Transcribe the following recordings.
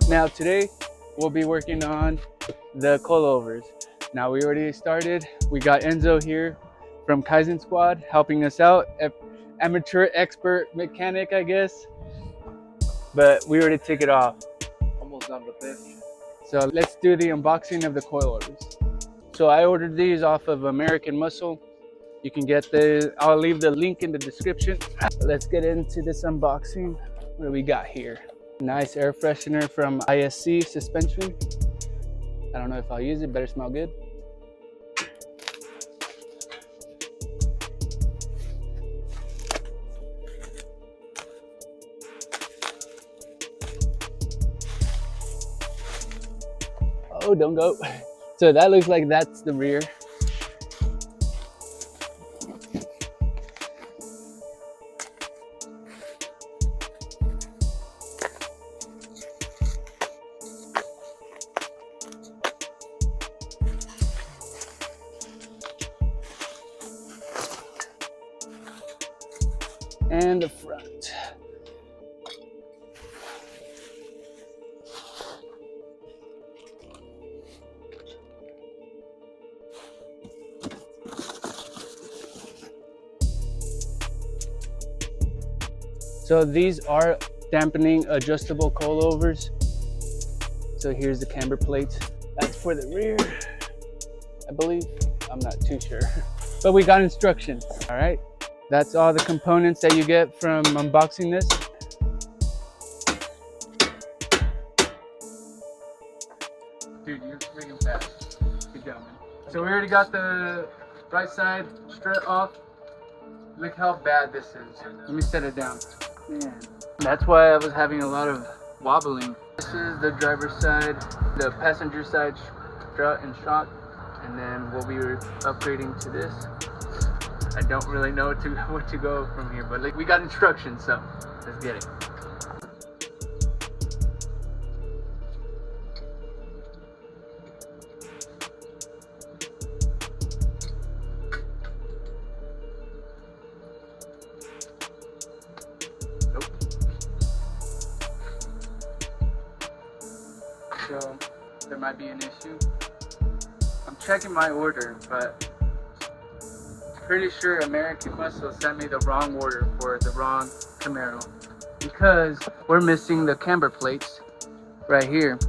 Now today we'll be working on the coilovers. Now we already started. We got Enzo here from Kaizen Squad helping us out. Amateur expert mechanic, I guess. But we already took it off. Almost done with this. So let's do the unboxing of the coilovers. So I ordered these off of American Muscle. You can get I'll leave the link in the description. Let's get into this unboxing. What do we got here? Nice air freshener from ISC suspension. I don't know if I'll use it, better smell good. Oh, don't go. So that looks like that's the rear. And the front. So these are dampening adjustable coilovers. So here's the camber plates. That's for the rear, I believe. I'm not too sure, but we got instructions. All right, that's all the components that you get from unboxing this. Dude, you're freaking fast. Good job, man. So we already got the right side strut off. Look how bad this is. Let me set it down. Man, that's why I was having a lot of wobbling. This is the driver's side, the passenger side strut and shock, and then we'll be upgrading to this. I don't really know what to go from here, but like we got instructions, so let's get it. So there might be an issue. I'm checking my order, but pretty sure American Muscle sent me the wrong order for the wrong Camaro because we're missing the camber plates right here.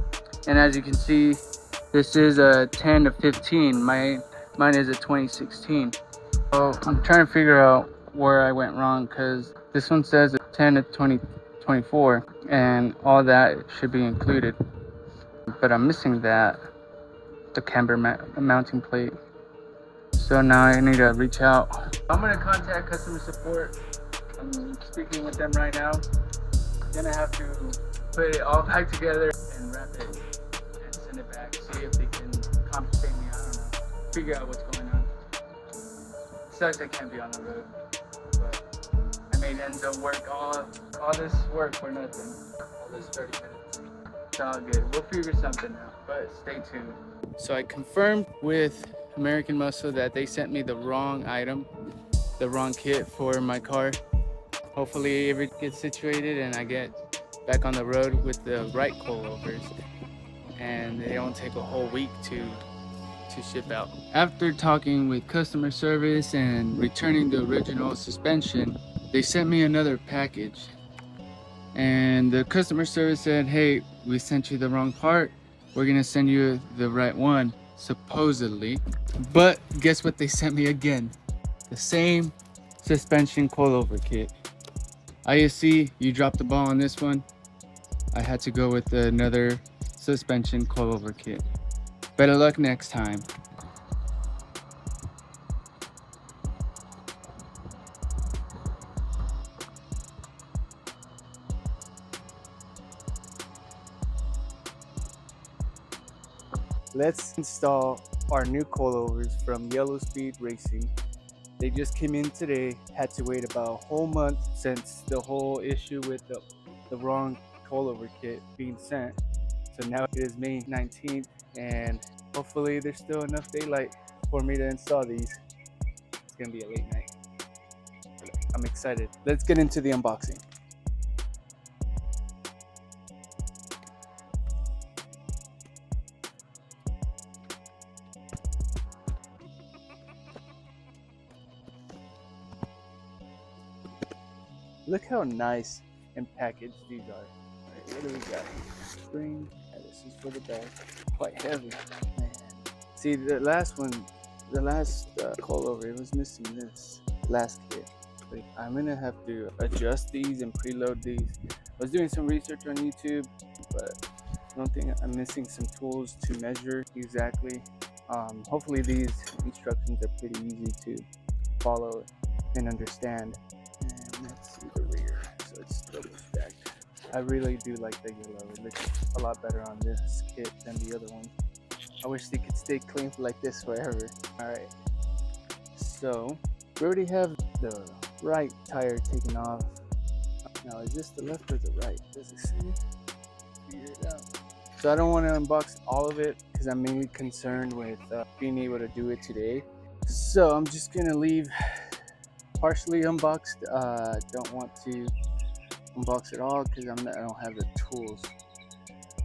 And as you can see, this is a 10 to 15. Mine is a 2016. So I'm trying to figure out where I went wrong because this one says a 10 to 24 and all that should be included. But I'm missing the camber mounting plate. So now I need to reach out. I'm gonna contact customer support. I'm speaking with them right now. Gonna have to put it all back together and wrap it and send it back. See if they can compensate me. I don't know. Figure out what's going on. Sucks I can't be on the road, but I made Enzo work all this work for nothing. All this 30 minutes. It's all good. We'll figure something out, but stay tuned. So I confirmed with American Muscle that they sent me the wrong item, the wrong kit for my car. Hopefully everything gets situated and I get back on the road with the right coilovers and they don't take a whole week to ship out. After talking with customer service and returning the original suspension, they sent me another package. And the customer service said, hey, we sent you the wrong part. We're gonna send you the right one, supposedly. But guess what they sent me again? The same suspension coilover kit. ISC, you dropped the ball on this one. I had to go with another suspension coilover kit. Better luck next time. Let's install our new coilovers from Yellow Speed Racing. They just came in today, had to wait about a whole month since the whole issue with the wrong coilover kit being sent. So now it is May 19th and hopefully there's still enough daylight for me to install these. It's gonna be a late night. I'm excited. Let's get into the unboxing. Look how nice and packaged these are. Alright, what do we got here? Spring. Yeah, this is for the back. Quite heavy, man. See, the last one, the last coilover, it was missing this last kit. But I'm gonna have to adjust these and preload these. I was doing some research on YouTube, but I don't think I'm missing some tools to measure exactly. Hopefully these instructions are pretty easy to follow and understand. And let's see the rear. So it's double stacked. I really do like the yellow. It looks a lot better on this kit than the other one. I wish they could stay clean like this forever. Alright, so we already have the right tire taken off. Now is this the left or the right? Does it say? Figure it out. So I don't want to unbox all of it because I'm mainly concerned with being able to do it today. So I'm just gonna leave partially unboxed. Don't want to unbox it all because I don't have the tools.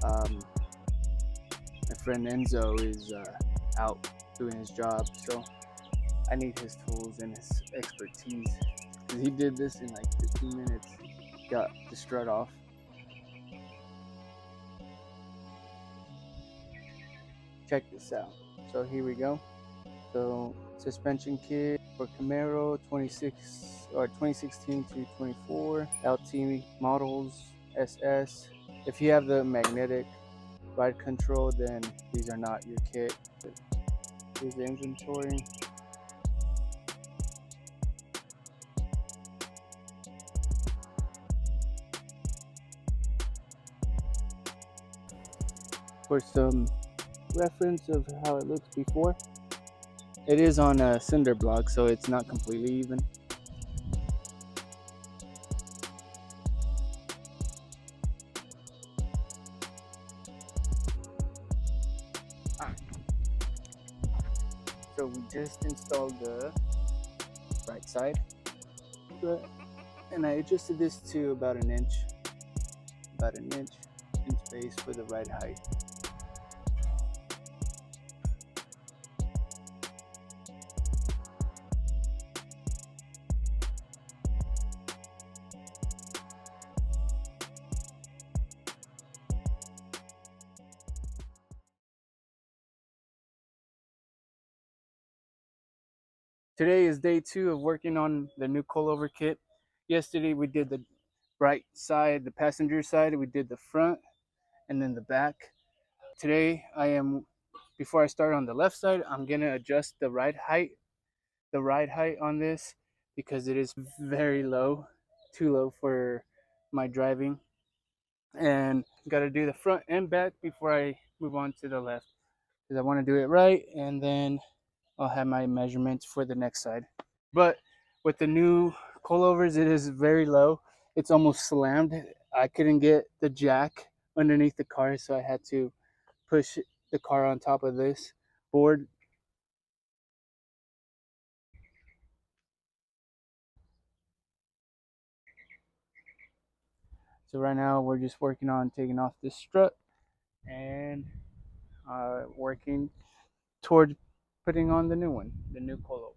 My friend Enzo is out doing his job, so I need his tools and his expertise. Because he did this in like 15 minutes. Got the strut off. Check this out. So here we go. So suspension kit for Camaro 2016 to 24 LT models SS. If you have the magnetic ride control, then these are not your kit. Here's the inventory. For some reference of how it looks before, it is on a cinder block, so it's not completely even. So we just installed the right side, and I adjusted this to about an inch in space for the right height. Today is day 2 of working on the new coilover kit. Yesterday we did the right side, the passenger side, we did the front and then the back. Today before I start on the left side, I'm gonna adjust the ride height on this because it is very low, too low for my driving. And gotta do the front and back before I move on to the left because I want to do it right, and then I'll have my measurements for the next side. But with the new coilovers, it is very low. It's almost slammed. I couldn't get the jack underneath the car, so I had to push the car on top of this board. So right now we're just working on taking off this strut and working toward putting on the new one, the new coilover.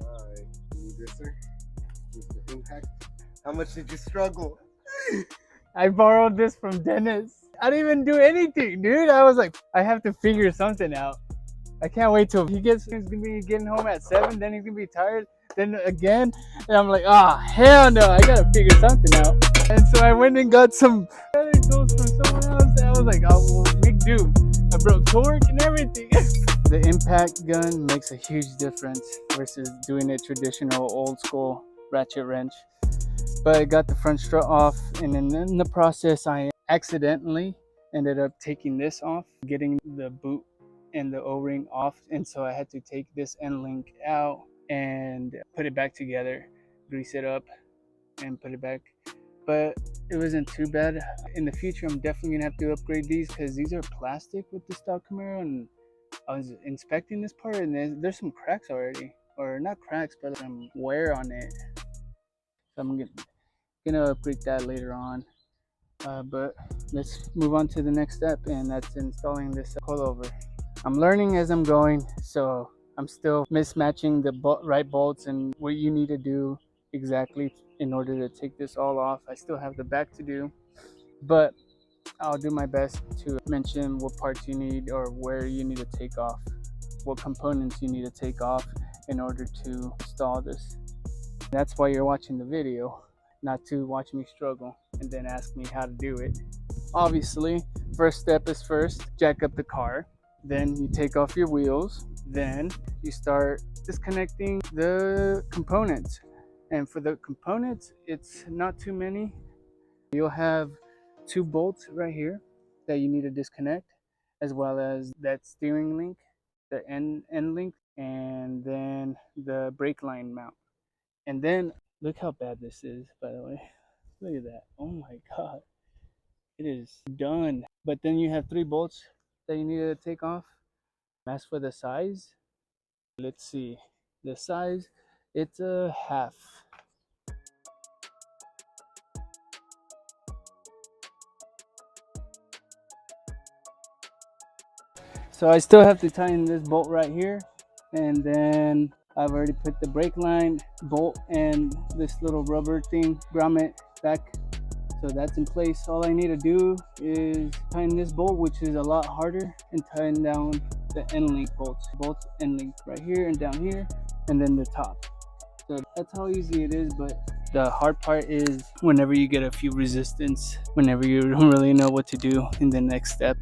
Alright, need this, sir? This is the impact. How much did you struggle? I borrowed this from Dennis. I didn't even do anything, dude. I was like, I have to figure something out. I can't wait till he's gonna be getting home at 7, then he's gonna be tired, then again, and I'm like, hell no, I gotta figure something out. And so I went and got some other tools from someone else, and I was like, oh, well, make do. I broke torque and everything. The impact gun makes a huge difference versus doing a traditional old school ratchet wrench. But I got the front strut off, and then in the process I accidentally ended up taking this off, getting the boot and the O-ring off, and so I had to take this end link out and put it back together, grease it up and put it back. but it wasn't too bad. In the future, I'm definitely gonna have to upgrade these because these are plastic with the stock Camaro, and I was inspecting this part and there's some cracks already, or not cracks, but some wear on it. So I'm gonna upgrade that later on. But let's move on to the next step, and that's installing this coilover. I'm learning as I'm going, so I'm still mismatching the right bolts and what you need to do exactly in order to take this all off. I still have the back to do, but I'll do my best to mention what parts you need or where you need to take off, what components you need to take off in order to install this. That's why you're watching the video, not to watch me struggle and then ask me how to do it. Obviously, first step is first, jack up the car. Then you take off your wheels. Then you start disconnecting the components. And for the components, it's not too many. You'll have 2 bolts right here that you need to disconnect, as well as that steering link, the end link, and then the brake line mount. And then look how bad this is, by the way. Look at that. Oh my god. It is done. But then you have 3 bolts that you need to take off. As for the size, let's see. The size, it's a half. So I still have to tighten this bolt right here, and then I've already put the brake line bolt and this little rubber thing, grommet back, so that's in place. All I need to do is tighten this bolt, which is a lot harder, and tighten down the end link bolts, both end links right here and down here, and then the top. So that's how easy it is, but the hard part is whenever you get a few resistance, whenever you don't really know what to do in the next step.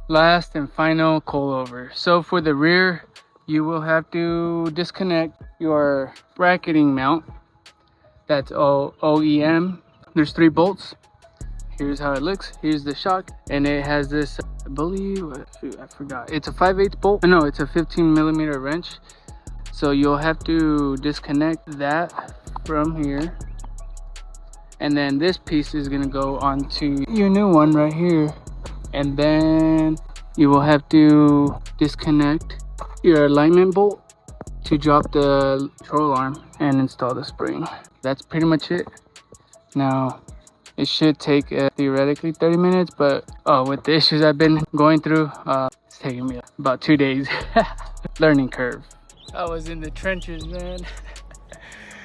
Last and final coilover. So for the rear, you will have to disconnect your bracketing mount. That's OEM. There's 3 bolts. Here's how it looks. Here's the shock, and it has this, I believe, I forgot. It's a 5/8 bolt. No, it's a 15mm wrench. So you'll have to disconnect that from here, and then this piece is gonna go onto your new one right here. And then you will have to disconnect your alignment bolt to drop the control arm and install the spring. That's pretty much it. Now, it should take theoretically 30 minutes, but with the issues I've been going through, it's taking me about 2 days. Learning curve. I was in the trenches, man.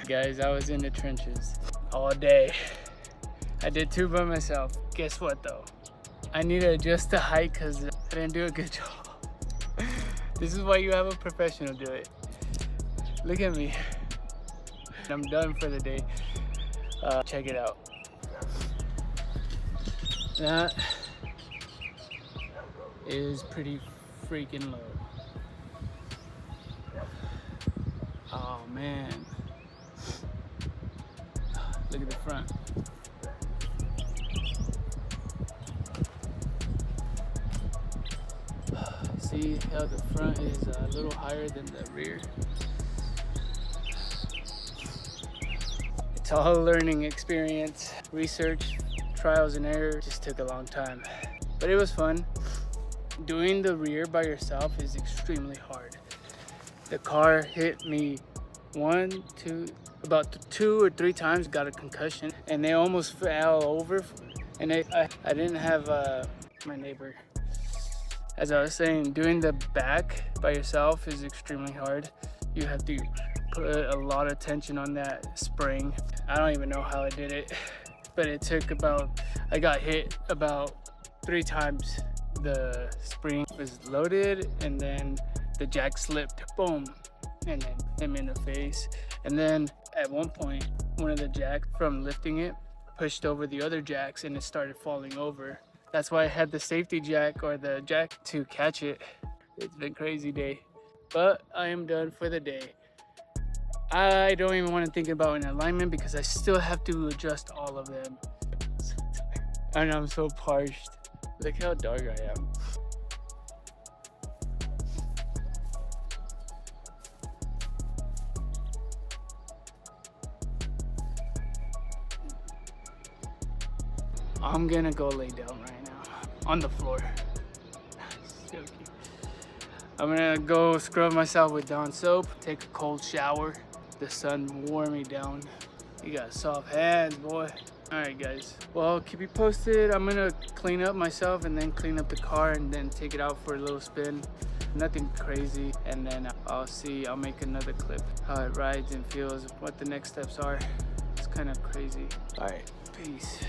Guys, I was in the trenches all day. I did 2 by myself. Guess what though? I need to adjust the height because I didn't do a good job. This is why you have a professional do it. Look at me. I'm done for the day. Check it out. That is pretty freaking low. Oh man. Look at the front. See how the front is a little higher than the rear? It's all a learning experience. Research, trials and errors, just took a long time. But it was fun. Doing the rear by yourself is extremely hard. The car hit me about 2 or 3 times, got a concussion, and they almost fell over. And I didn't have my neighbor. As I was saying, doing the back by yourself is extremely hard. You have to put a lot of tension on that spring. I don't even know how I did it, but it took I got hit about 3 times. The spring was loaded and then the jack slipped, boom, and then hit me in the face. And then at one point, one of the jacks from lifting it pushed over the other jacks and it started falling over. That's why I had the safety jack or the jack to catch it. It's been a crazy day, but I am done for the day. I don't even want to think about an alignment because I still have to adjust all of them. And I'm so parched. Look how dark I am. I'm gonna go lay down right now on the floor. Joking. I'm gonna go scrub myself with Dawn soap, take a cold shower. The sun wore me down. You got soft hands, boy. All right, guys. Well, I'll keep you posted. I'm gonna clean up myself and then clean up the car and then take it out for a little spin. Nothing crazy. And then I'll make another clip. How it rides and feels, what the next steps are. It's kind of crazy. All right, peace.